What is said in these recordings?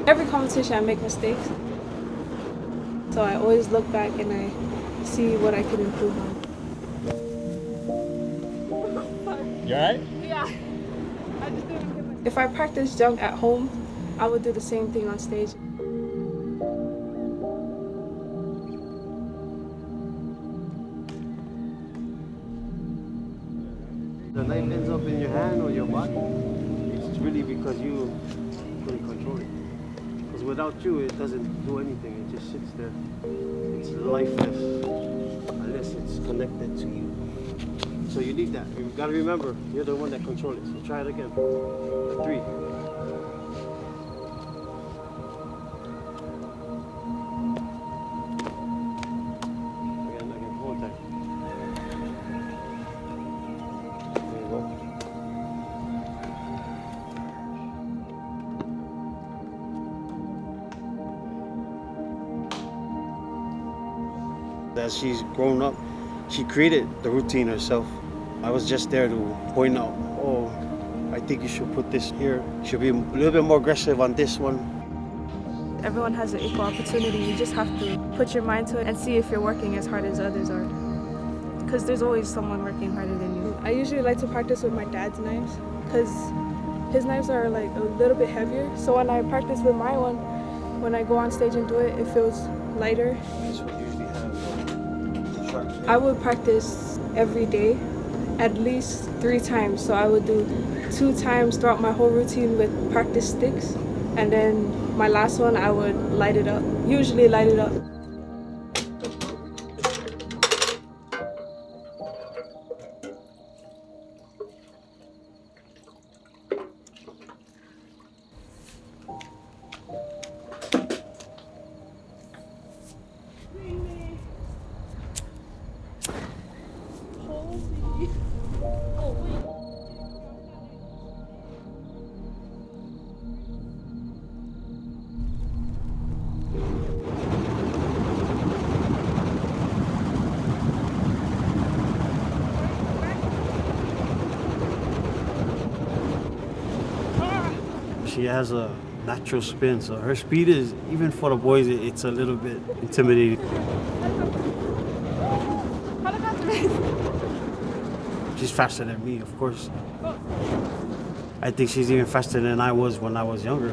Every competition I make mistakes, so I always look back and I see what I can improve on. You alright? Yeah. If I practice jump at home, I would do the same thing on stage. The knife ends up in your hand or your body, it's really because you couldn't control it. Because without you, it doesn't do anything. It just sits there. It's lifeless unless it's connected to you. So you need that. You've got to remember, you're the one that controls it. So try it again. 3. Again, one time. There you go. As she's grown up, she created the routine herself. I was just there to point out, oh, I think you should put this here. You should be a little bit more aggressive on this one. Everyone has an equal opportunity. You just have to put your mind to it and see if you're working as hard as others are. Because there's always someone working harder than you. I usually like to practice with my dad's knives because his knives are like a little bit heavier. So when I practice with my one, when I go on stage and do it, it feels lighter. I would practice every day, at least 3 times. So I would do 2 times throughout my whole routine with practice sticks. And then my last one, I would light it up, usually light it up. She has a natural spin, so her speed is, even for the boys, it's a little bit intimidating. She's faster than me, of course. I think she's even faster than I was when I was younger.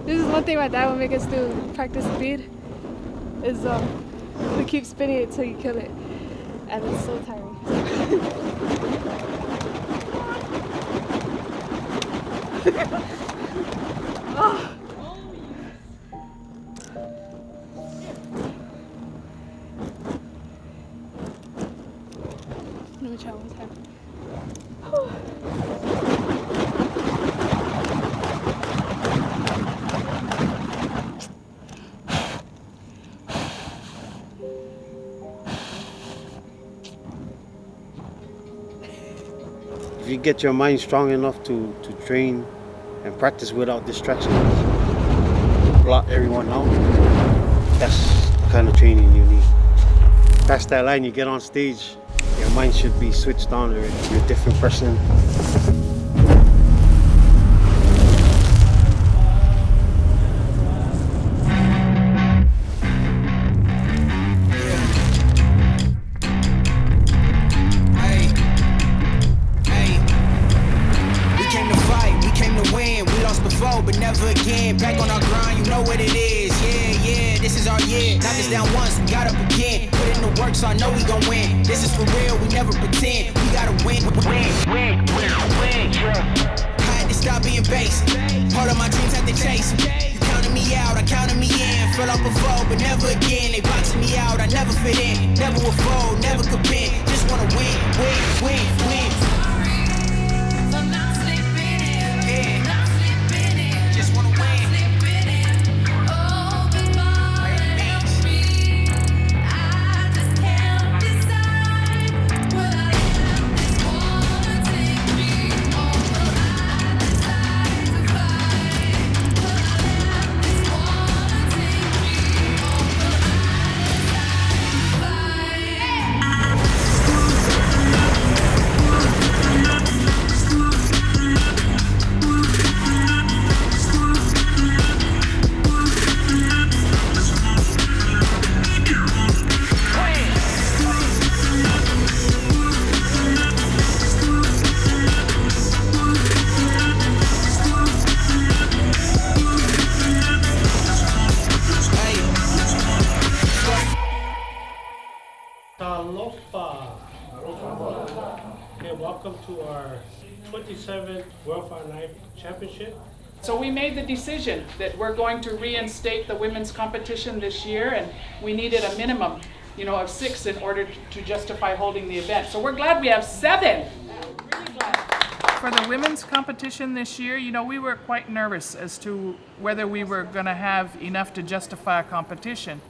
This is one thing my dad would make us do, practice speed, is to keep spinning it till you kill it. And it's so tiring. Oh. Let me try one time. If you get your mind strong enough to train and practice without distractions, block everyone out, that's the kind of training you need. Past that line, you get on stage, your mind should be switched on already. You're a different person. But never again, back on our grind, you know what it is. Yeah, this is our year. Knock us down once, we got up again. Put in the work, so I know we gon' win. This is for real, we never pretend. We gotta win, yeah. I had to stop being basic. Part of my dreams had to chase them. You counted me out, I counted me in. Fell off before, but never again. They boxing me out, I never fit in. Never will fold, never could bend. Just wanna win. Aloha. Okay, welcome to our 27th World Fireknife Championship. So we made the decision that we're going to reinstate the women's competition this year, and we needed a minimum, of 6 in order to justify holding the event. So we're glad we have 7. Really glad. For the women's competition this year, we were quite nervous as to whether we were going to have enough to justify a competition.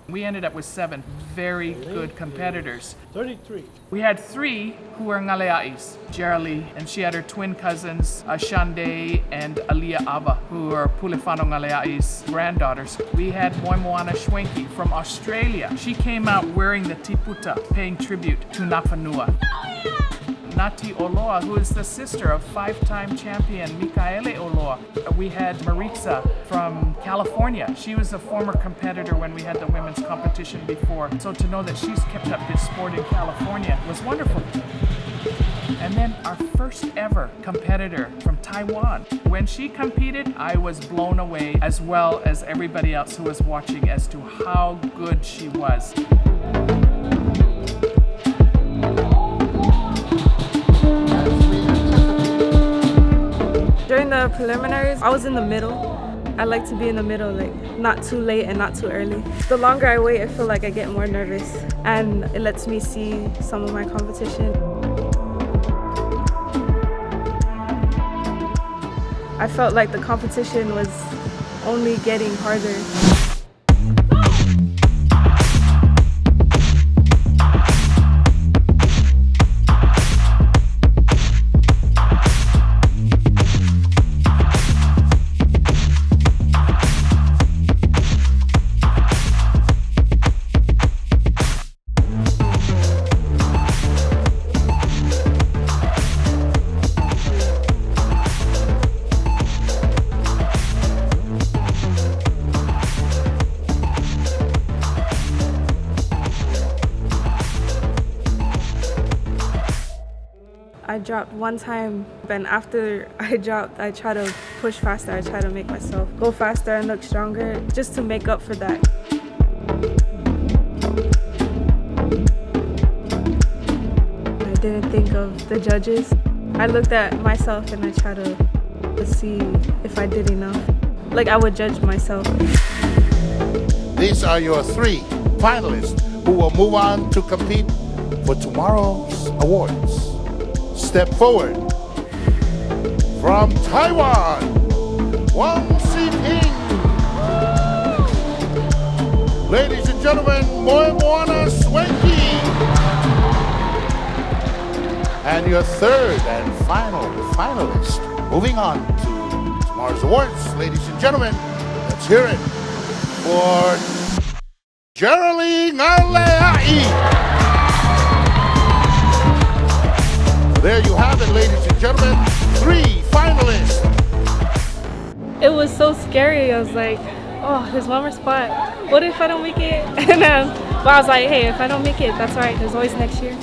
We ended up with 7 very good competitors. 33. We had 3 who were Galeais, Jeri, and she had her twin cousins, Ashande and Alia Ava, who are Pulefano Galeai's granddaughters. We had Moimoana Schwenke from Australia. She came out wearing the tiputa, paying tribute to Nafanua. Nati Oloa, who is the sister of 5-time champion Mikaele Oloa. We had Maritza from California. She was a former competitor when we had the women's competition before. So to know that she's kept up this sport in California was wonderful. And then our first ever competitor from Taiwan. When she competed, I was blown away, as well as everybody else who was watching, as to how good she was. During the preliminaries, I was in the middle. I like to be in the middle, like not too late and not too early. The longer I wait, I feel like I get more nervous, and it lets me see some of my competition. I felt like the competition was only getting harder. I dropped one time, and after I dropped, I try to push faster. I try to make myself go faster and look stronger, just to make up for that. I didn't think of the judges. I looked at myself and I tried to see if I did enough. Like I would judge myself. These are your 3 finalists who will move on to compete for tomorrow's awards. Step forward. From Taiwan, Wang Xiping. Ladies and gentlemen, Moimoana Schwenke. And your 3rd and final finalist. Moving on to tomorrow's awards, ladies and gentlemen, let's hear it for Jeri Galeai. There you have it, ladies and gentlemen, 3 finalists. It was so scary. I was like, oh, there's one more spot. What if I don't make it? But I was like, hey, if I don't make it, that's all right. There's always next year.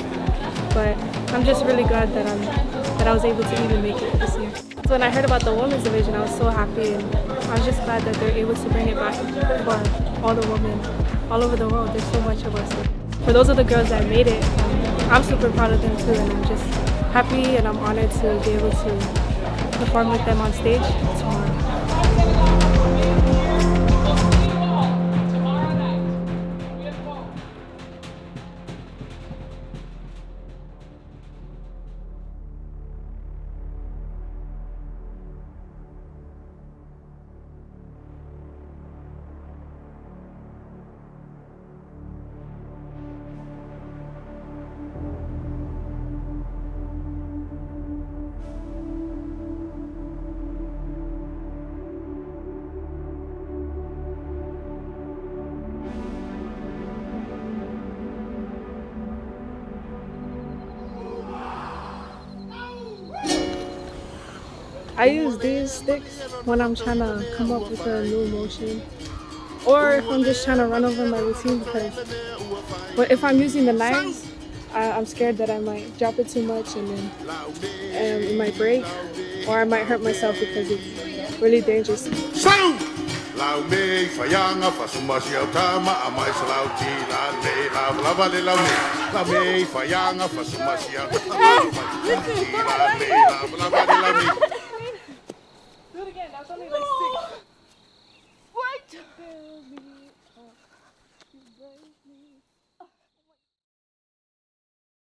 But I'm just really glad that I was able to even make it this year. So when I heard about the women's division, I was so happy, and I was just glad that they're able to bring it back for all the women all over the world. There's so much of us. For those of the girls that made it, I'm super proud of them too, and I'm just happy and I'm honored to be able to perform with them on stage tomorrow. I use these sticks when I'm trying to come up with a new motion, or if I'm just trying to run over my routine, but if I'm using the knives, I'm scared that I might drop it too much and then it might break, or I might hurt myself because it's really dangerous. So, Lau me whaianga whasumasi au tama a mai sa lau ti la le lau lava le lau me. Lau me whaianga whasumasi au tama a mai sa lau ti la le lau lava le lau me. Do it again. That's only like 6. What?